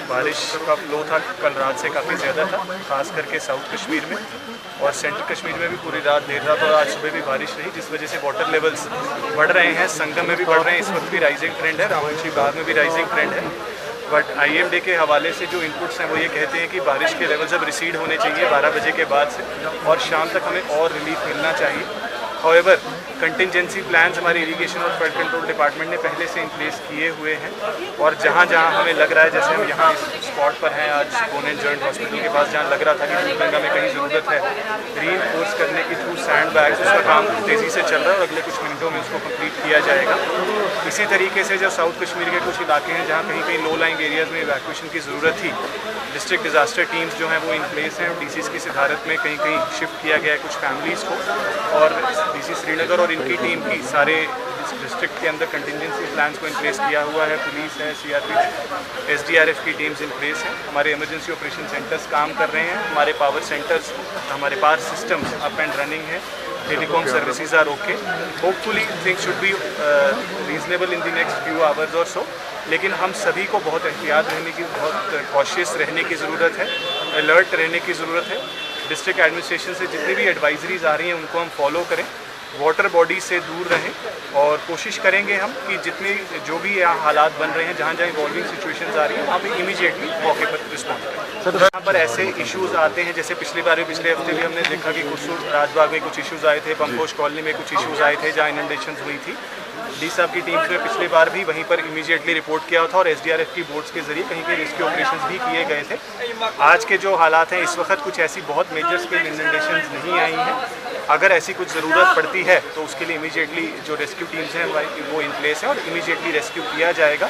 बारिश का फ्लो था कल रात से काफ़ी ज़्यादा था, खास करके साउथ कश्मीर में और सेंट्रल कश्मीर में भी पूरी रात देर रात और आज सुबह भी बारिश रही, जिस वजह से वाटर लेवल्स बढ़ रहे हैं, संगम में भी बढ़ रहे हैं। इस वक्त भी राइजिंग ट्रेंड है, रावंशी बाग में भी राइजिंग ट्रेंड है। बट IMD के हवाले से जो इनपुट्स हैं वो ये कहते हैं कि बारिश के लेवल्स अब रिसीड होने चाहिए 12 बजे के बाद से और शाम तक हमें और रिलीफ मिलना चाहिए। हाउएवर कंटिजेंसी प्लान्स हमारे इरिगेशन और फ्लड कंट्रोल डिपार्टमेंट ने पहले से इन प्लेस किए हुए हैं और जहाँ जहाँ हमें लग रहा है, जैसे हम यहाँ इस स्पॉट पर हैं आज पोनेट जॉइंट हॉस्पिटल के पास, जहाँ लग रहा था कि ड्रिलिंग में कहीं ज़रूरत है रीइंफोर्स करने की थ्रू सैंड बैग्स, उसका काम तेज़ी से चल रहा है और अगले कुछ मिनटों में उसको कंप्लीट किया जाएगा। इसी तरीके से जो साउथ कश्मीर के कुछ इलाके हैं जहाँ कहीं कहीं लो लाइंग एरियाज़ में इवैक्यूएशन की ज़रूरत थी, डिस्ट्रिक्ट डिज़ास्टर टीम्स जो हैं वो इन प्लेस हैं। DCs की सिधारत में कहीं कहीं शिफ्ट किया गया है कुछ फैमिलीज़ को और DC श्रीनगर और इनकी टीम की सारे डिस्ट्रिक्ट के अंदर कंटिजेंसी प्लान्स को इन प्लेस किया हुआ है। पुलिस है, CRP, SDRF की टीम्स इन प्लेस हैं। हमारे इमरजेंसी ऑपरेशन सेंटर्स काम कर रहे हैं, हमारे पावर सेंटर्स, हमारे power systems up and running है, telecom services are okay. Hopefully things should be reasonable in the next few hours और सो, लेकिन हम सभी को बहुत एहतियात रहने की, बहुत कॉशियस रहने की ज़रूरत है, अलर्ट रहने की ज़रूरत है। डिस्ट्रिक्ट एडमिनिस्ट्रेशन से जितनी भी एडवाइजरीज आ रही हैं उनको हम फॉलो करें, वाटर बॉडी से दूर रहें और कोशिश करेंगे हम कि जितने जो भी यहाँ हालात बन रहे हैं, जहाँ जहाँ इवॉल्विंग सिचुएशंस आ रही हैं वहाँ पे इमीडिएटली मौके पर रिस्पॉन्ड करें। सर यहाँ पर ऐसे इश्यूज़ आते हैं, जैसे पिछली बार पिछले हफ्ते भी हमने देखा कि कुछ राजबाग में कुछ इश्यूज़ आए थे, पंपोश कॉलोनी में कुछ इश्यूज़ आए थे जहाँ इनंडेशंस हुई थी। डी साहब की टीम्स ने पिछली बार भी वहीं पर इमीडिएटली रिपोर्ट किया था और SDRF की बोट्स के जरिए कहीं कहीं रेस्क्यू ऑपरेशंस भी किए गए थे। आज के जो हालात हैं इस वक्त कुछ ऐसी बहुत मेजर स्केल इनंडेशंस नहीं आई हैं। अगर ऐसी कुछ ज़रूरत पड़ती है तो उसके लिए इमीडिएटली जो रेस्क्यू टीम्स हैं वो इन प्लेस हैं और इमीडिएटली रेस्क्यू किया जाएगा।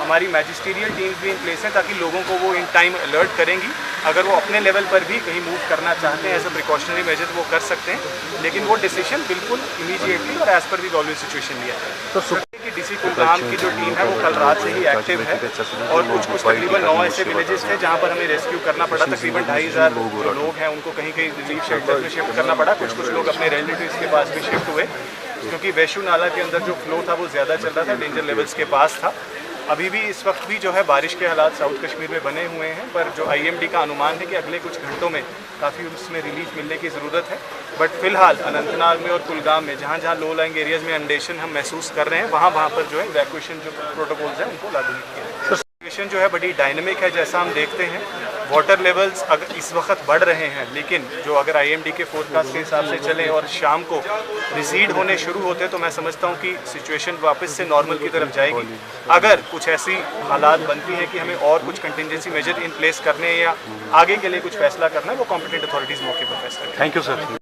हमारी मैजिस्ट्रियल टीम्स भी इन प्लेस हैं ताकि लोगों को वो इन टाइम अलर्ट करेंगी। अगर वो अपने लेवल पर भी कहीं मूव करना चाहते हैं एज अ प्रिकॉशनरी मेजर वो कर सकते हैं, लेकिन वो डिसीजन बिल्कुल इमीडिएटली और एज पर दी इवॉल्विंग सिचुएशन लिया जाए। तो DC कुलगाम की जो टीम है वो कल रात से ही एक्टिव है और कुछ तकरीबन 9 ऐसे विलेजेस थे जहाँ पर हमें रेस्क्यू करना पड़ा। तकरीबन 2,500 लोग हैं, उनको कहीं कहीं रिलीफ शेल्टर में शिफ्ट करना पड़ा। कुछ लोग अपने रिलेटिव्स के पास भी शिफ्ट हुए क्योंकि वैशू नाला के अंदर जो फ्लो था वो ज़्यादा चल रहा था, डेंजर लेवल्स के पास था। अभी भी इस वक्त भी जो है बारिश के हालात साउथ कश्मीर में बने हुए हैं, पर जो IMD का अनुमान है कि अगले कुछ घंटों में काफ़ी उसमें रिलीफ मिलने की ज़रूरत है। बट फिलहाल अनंतनाग में और कुलगाम में जहाँ जहाँ लो लाइंग एरियाज़ में इनंडेशन हम महसूस कर रहे हैं वहाँ पर जो है इवैक्यूएशन जो प्रोटोकॉल्स हैं उनको लागू किया है। सिचुएशन जो है बड़ी डायनेमिक है, जैसा हम देखते हैं वाटर लेवल्स अगर इस वक्त बढ़ रहे हैं, लेकिन जो अगर IMD के फोरकास्ट के हिसाब से चलें और शाम को रिसीड होने शुरू होते तो मैं समझता हूं कि सिचुएशन वापस से नॉर्मल की तरफ जाएगी। अगर कुछ ऐसी हालात बनती हैं कि हमें और कुछ कंटिजेंसी मेजर इन प्लेस करने या आगे के लिए कुछ फैसला करना है, वो कॉम्पिटेंट अथॉरिटीज़ मौके पर फैसला करें। Thank you sir.